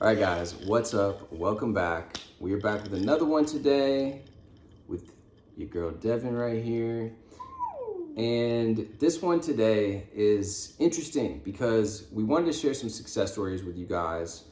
All right, guys, what's up? Welcome back. We are back with another one today with your girl Devin right here. And this one today is interesting because we wanted to share some success stories with you guys.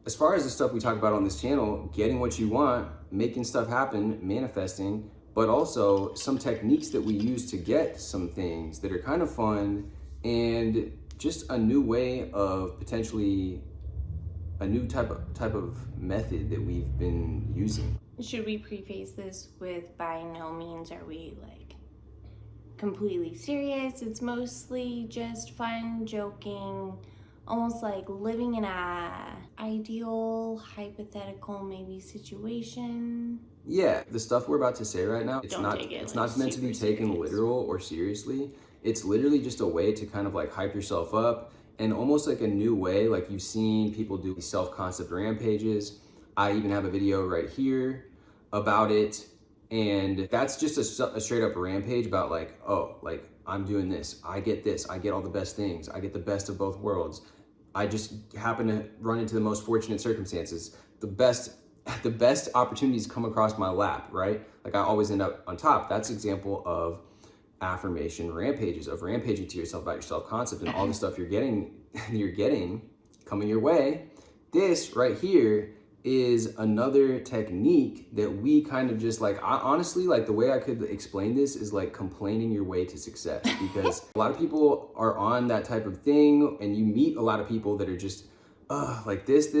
As far as the stuff we talk about on this channel, getting what you want, making stuff happen, manifesting, but also some techniques that we use to get some things that are kind of fun and just a new way of potentially a new type of method that we've been using. Should we preface this with by no means are we like completely serious? It's mostly just fun, joking, almost like living in a ideal, hypothetical maybe situation. Yeah, the stuff we're about to say right now, it's Don't not take it, it's like, not meant to be super taken serious. literal or seriously. It's literally just a way to kind of like hype yourself up and almost like a new way. Like you've seen people do these self-concept rampages. I even have a video right here about it. And that's just a straight up rampage about like, oh, like I'm doing this, I get all the best things, I get the best of both worlds. I just happen to run into the most fortunate circumstances. The best opportunities come across my lap, right? Like I always end up on top. That's example of affirmation rampages, of rampaging to yourself about your self-concept and all the stuff you're getting coming your way. This right here is another technique that we kind of just like, honestly, like the way I could explain this is like complaining your way to success, because a lot of people are on that type of thing and you meet a lot of people that are just like this,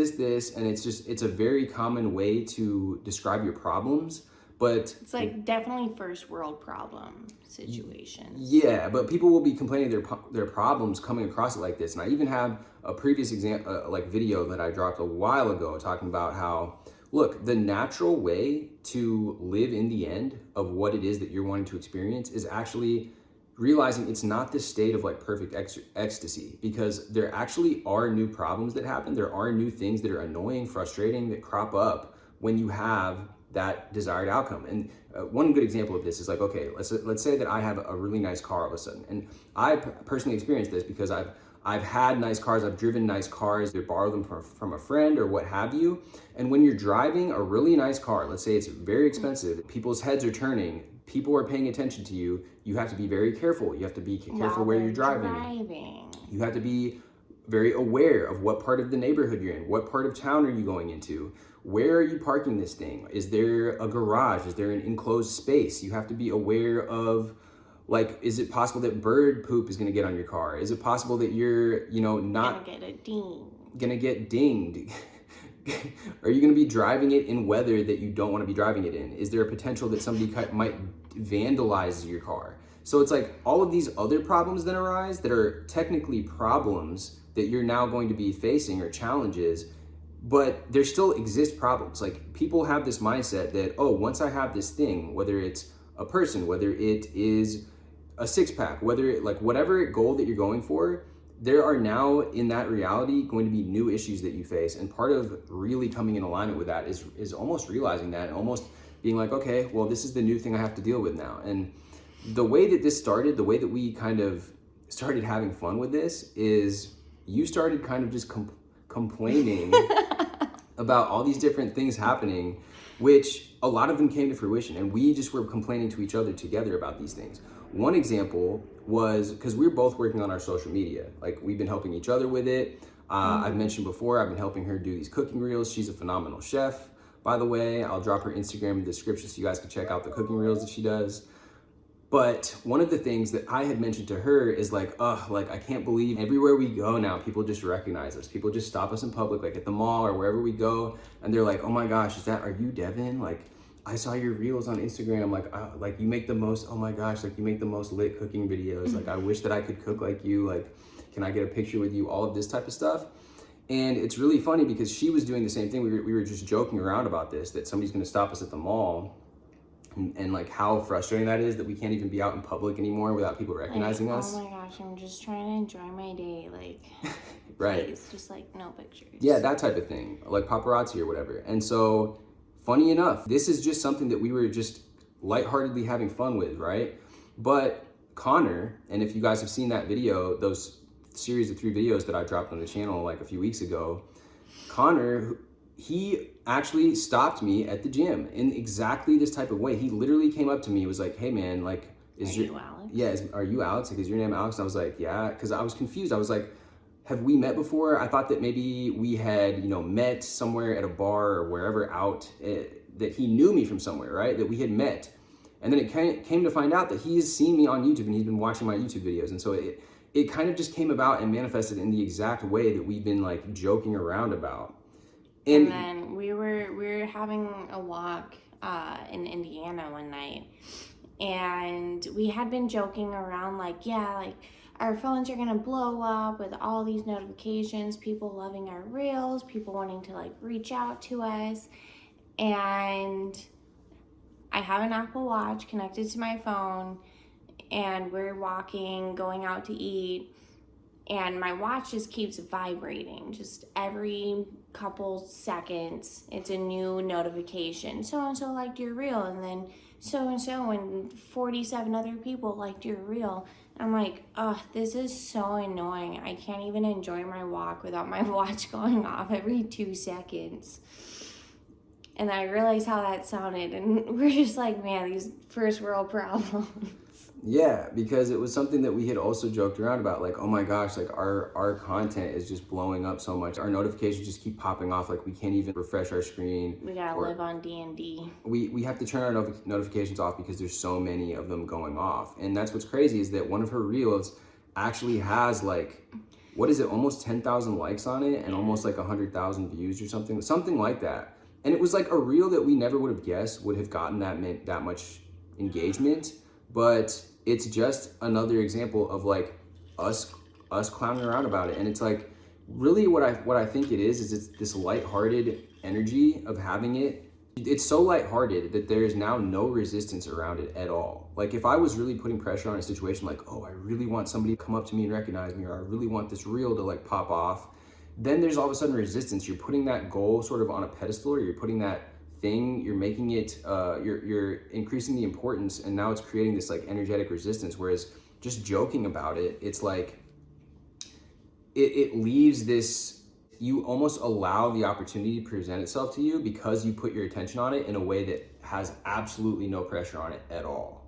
and it's a very common way to describe your problems. But It's like definitely first world problem situations. yeah, but people will be complaining their problems coming across it like this. And I even have a previous example, like video that I dropped a while ago talking about how, look, the natural way to live in the end of what it is that you're wanting to experience is actually realizing it's not this state of like perfect ecstasy, because there actually are new problems that happen. There are new things that are annoying, frustrating, that crop up when you have that desired outcome. And one good example of this is like, okay, let's say that I have a really nice car all of a sudden, and I personally experienced this because I've had nice cars, I've driven nice cars, either borrowed them from a friend or what have you. And when you're driving a really nice car, let's say it's very expensive, people's heads are turning, people are paying attention to you, you have to be very careful. You have to be careful where you're driving. You have to be very aware of what part of the neighborhood you're in, what part of town are you going into, where are you parking this thing? Is there a garage? Is there an enclosed space? You have to be aware of, like, is it possible that bird poop is gonna get on your car? Is it possible that you're, not gonna get dinged? Are you gonna be driving it in weather that you don't wanna be driving it in? Is there a potential that somebody might vandalize your car? So it's like all of these other problems that arise that are technically problems that you're now going to be facing, or challenges, but there still exist problems. Like people have this mindset that, oh, once I have this thing, whether it's a person, whether it is a six pack, whether it, like whatever goal that you're going for, there are now in that reality going to be new issues that you face. And part of really coming in alignment with that is almost realizing that and almost being like, okay, well, this is the new thing I have to deal with now. And the way that this started, the way that we kind of started having fun with this is you started kind of just complaining about all these different things happening, which a lot of them came to fruition. And we just were complaining to each other together about these things. One example was because we were both working on our social media. Like we've been helping each other with it. I've mentioned before, I've been helping her do these cooking reels. She's a phenomenal chef, by the way. I'll drop her Instagram in the description so you guys can check out the cooking reels that she does. But one of the things that I had mentioned to her is like, like I can't believe everywhere we go now, people just recognize us. People just stop us in public, like at the mall or wherever we go. And they're like, oh my gosh, are you Devin? Like, I saw your reels on Instagram. Like you make the most, oh my gosh, like you make the most lit cooking videos. Like I wish that I could cook like you. Like, can I get a picture with you? All of this type of stuff. And it's really funny because she was doing the same thing. We were just joking around about this, that somebody's gonna stop us at the mall. And like how frustrating that is that we can't even be out in public anymore without people recognizing us. Oh my gosh, I'm just trying to enjoy my day. Like, right. Please, just like no pictures. Yeah, that type of thing, like paparazzi or whatever. And so, funny enough, this is just something that we were just lightheartedly having fun with, right? But Connor, and if you guys have seen that video, those series of 3 videos that I dropped on the channel like a few weeks ago, Connor, he actually stopped me at the gym in exactly this type of way. He literally came up to me, was like, "Hey man, like, Are you Alex? Yeah, are you Alex? Like, is your name Alex?" And I was like, "Yeah," because I was confused. I was like, "Have we met before?" I thought that maybe we had, met somewhere at a bar or wherever out, that he knew me from somewhere, right? That we had met. And then it came to find out that he has seen me on YouTube and he's been watching my YouTube videos. And so it kind of just came about and manifested in the exact way that we've been like joking around about. And then we were having a walk in Indiana one night, and we had been joking around like, yeah, like our phones are gonna blow up with all these notifications, people loving our reels, people wanting to like reach out to us. And I have an Apple Watch connected to my phone, and we're walking, going out to eat, and my watch just keeps vibrating. Just every couple seconds, it's a new notification. So-and-so liked your reel, and then so-and-so and 47 other people liked your reel. I'm like, oh, this is so annoying. I can't even enjoy my walk without my watch going off every 2 seconds. And I realized how that sounded, and we're just like, man, these first world problems. Yeah, because it was something that we had also joked around about, like, oh my gosh, like our content is just blowing up so much. Our notifications just keep popping off, like we can't even refresh our screen. We gotta live on D&D. We have to turn our notifications off because there's so many of them going off. And that's what's crazy, is that one of her reels actually has like, what is it, almost 10,000 likes on it and almost like 100,000 views or something like that. And it was like a reel that we never would have guessed would have gotten that much engagement. But it's just another example of like us clowning around about it. And it's like, really what I think it is it's this lighthearted energy of having it. It's so lighthearted that there is now no resistance around it at all. Like if I was really putting pressure on a situation, like, oh, I really want somebody to come up to me and recognize me, or I really want this reel to like pop off, then there's all of a sudden resistance. You're putting that goal sort of on a pedestal, or you're putting that thing, you're making it, you're increasing the importance, and now it's creating this like energetic resistance. Whereas just joking about it, it's like, it leaves this, you almost allow the opportunity to present itself to you because you put your attention on it in a way that has absolutely no pressure on it at all.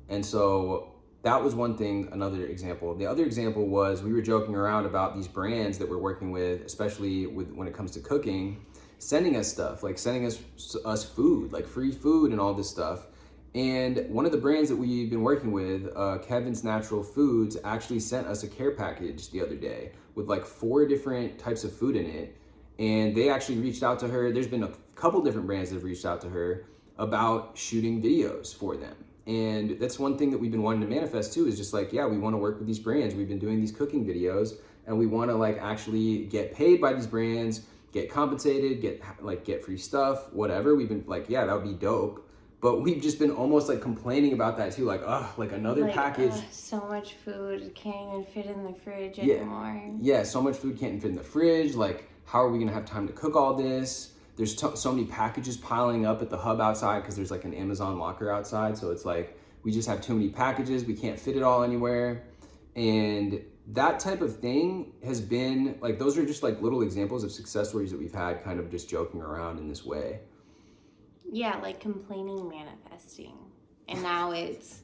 And so that was one thing, another example. The other example was we were joking around about these brands that we're working with, especially when it comes to cooking, sending us stuff, like sending us food, like free food and all this stuff. And one of the brands that we've been working with, Kevin's Natural Foods, actually sent us a care package the other day with like 4 different types of food in it. And they actually reached out to her. There's been a couple different brands that have reached out to her about shooting videos for them. And that's one thing that we've been wanting to manifest too, is just like, yeah, we want to work with these brands. We've been doing these cooking videos and we want to like actually get paid by these brands, get compensated, get free stuff, whatever. We've been like, yeah, that would be dope. But we've just been almost like complaining about that too, like, like another package. So much food can't even fit in the fridge anymore. Yeah, so much food can't fit in the fridge. Like, how are we gonna have time to cook all this? There's so many packages piling up at the hub outside because there's like an Amazon locker outside. So it's like, we just have too many packages. We can't fit it all anywhere. And that type of thing has been like, those are just like little examples of success stories that we've had kind of just joking around in this way. Yeah, like complaining, manifesting. And now it's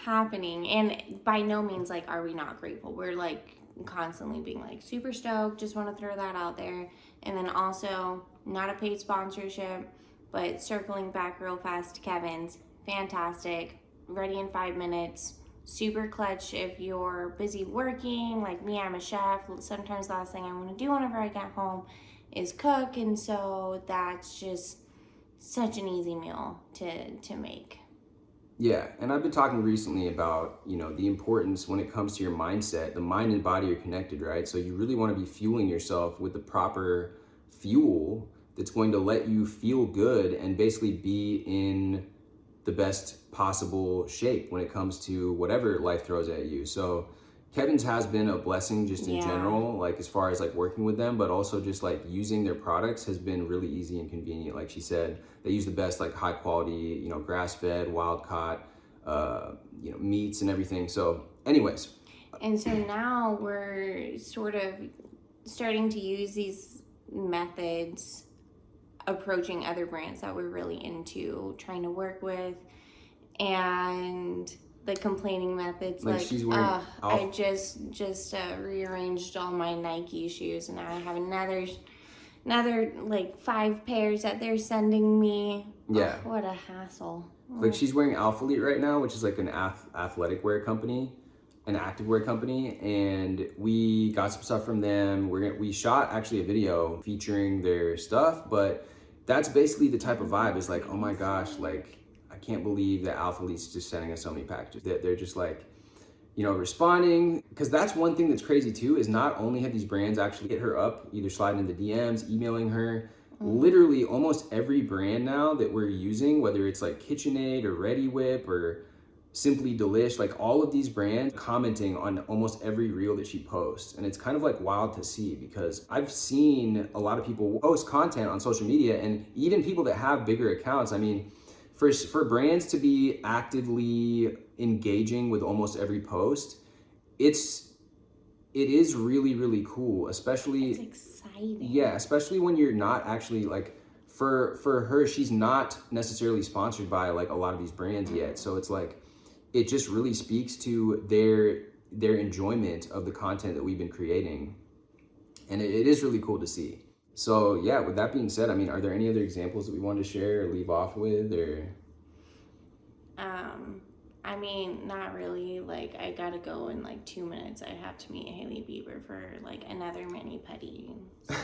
happening. And by no means like, are we not grateful? We're like constantly being like super stoked. Just want to throw that out there. And then also, not a paid sponsorship, but circling back real fast to Kevin's, fantastic, ready in 5 minutes, super clutch if you're busy working. Like me, I'm a chef. Sometimes the last thing I want to do whenever I get home is cook, and so that's just such an easy meal to make. Yeah, and I've been talking recently about, the importance when it comes to your mindset. The mind and body are connected, right? So you really want to be fueling yourself with the proper fuel that's going to let you feel good and basically be in the best possible shape when it comes to whatever life throws at you. So Kevin's has been a blessing just in general, like as far as like working with them, but also just like using their products has been really easy and convenient. Like she said, they use the best like high quality, grass fed, wild caught, meats and everything. So anyways. And so now we're sort of starting to use these methods approaching other brands that we're really into trying to work with, and the complaining methods like she's wearing I just rearranged all my Nike shoes and now I have another like 5 pairs that they're sending me. Yeah. Oh, what a hassle. Like she's wearing Alphalete right now, which is like an athletic wear company, an active wear company, and we got some stuff from them. We shot actually a video featuring their stuff, but that's basically the type of vibe. Is like, oh my gosh, like I can't believe that Alphalete's just sending us so many packages. They're just like, you know, responding, because that's one thing that's crazy too, is not only have these brands actually hit her up, either sliding into DMs, emailing her, literally almost every brand now that we're using, whether it's like KitchenAid or Ready Whip or Simply Delish, like all of these brands commenting on almost every reel that she posts. And it's kind of like wild to see, because I've seen a lot of people post content on social media, and even people that have bigger accounts. I mean, for brands to be actively engaging with almost every post, it is really, really cool, especially it's exciting. Yeah, especially when you're not actually like, for her, she's not necessarily sponsored by like a lot of these brands yet. So it's like, it just really speaks to their enjoyment of the content that we've been creating. And it is really cool to see. So yeah, with that being said, I mean, are there any other examples that we want to share or leave off with, or? I mean, not really. Like, I gotta go in like 2 minutes. I have to meet Hailey Bieber for like another mani pedi. So.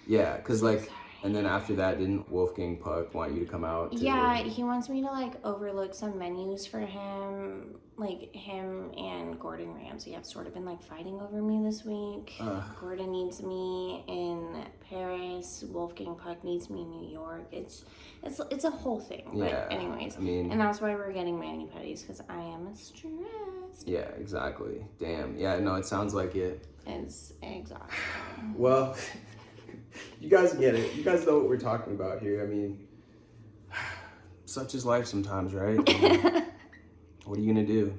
Yeah, because like, and then after that, didn't Wolfgang Puck want you to come out? Yeah, he wants me to like overlook some menus for him. Like, him and Gordon Ramsay have sort of been like fighting over me this week. Gordon needs me in Paris. Wolfgang Puck needs me in New York. It's a whole thing. Yeah. But anyways, I mean, and that's why we're getting mani pedis, because I am stressed. Yeah, exactly. Damn. Yeah, no, it sounds like it. It's exhausting. Well, you guys get it. You guys know what we're talking about here. I mean, such is life sometimes, right? I mean, what are you gonna do?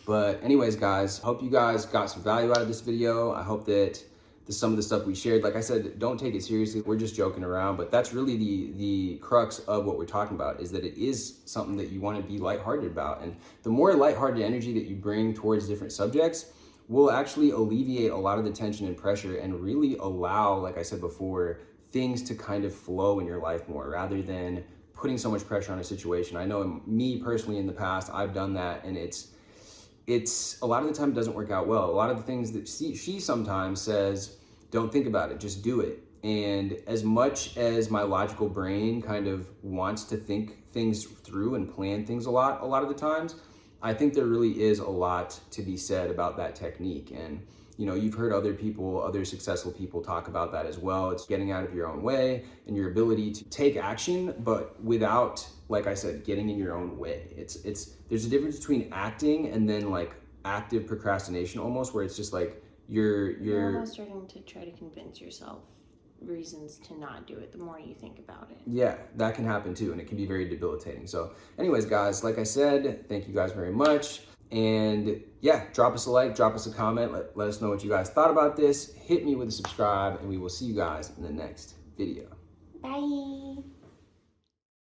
But anyways, guys, hope you guys got some value out of this video. I hope that some of the stuff we shared, like I said, don't take it seriously. We're just joking around, but that's really the crux of what we're talking about, is that it is something that you want to be lighthearted about. And the more lighthearted energy that you bring towards different subjects will actually alleviate a lot of the tension and pressure, and really allow, like I said before, things to kind of flow in your life more, rather than putting so much pressure on a situation. I know me personally in the past, I've done that, and it's a lot of the time it doesn't work out well. A lot of the things that she sometimes says, don't think about it, just do it. And as much as my logical brain kind of wants to think things through and plan things a lot of the times, I think there really is a lot to be said about that technique. And you know, you've heard other successful people talk about that as well. It's getting out of your own way and your ability to take action, but without, like I said, getting in your own way. There's a difference between acting and then like active procrastination almost, where it's just like you're almost starting to try to convince yourself reasons to not do it the more you think about it. Yeah, that can happen too, and it can be very debilitating. So anyways, guys, like I said, thank you guys very much. And yeah, drop us a like, drop us a comment, let us know what you guys thought about this. Hit me with a subscribe, and we will see you guys in the next video. Bye.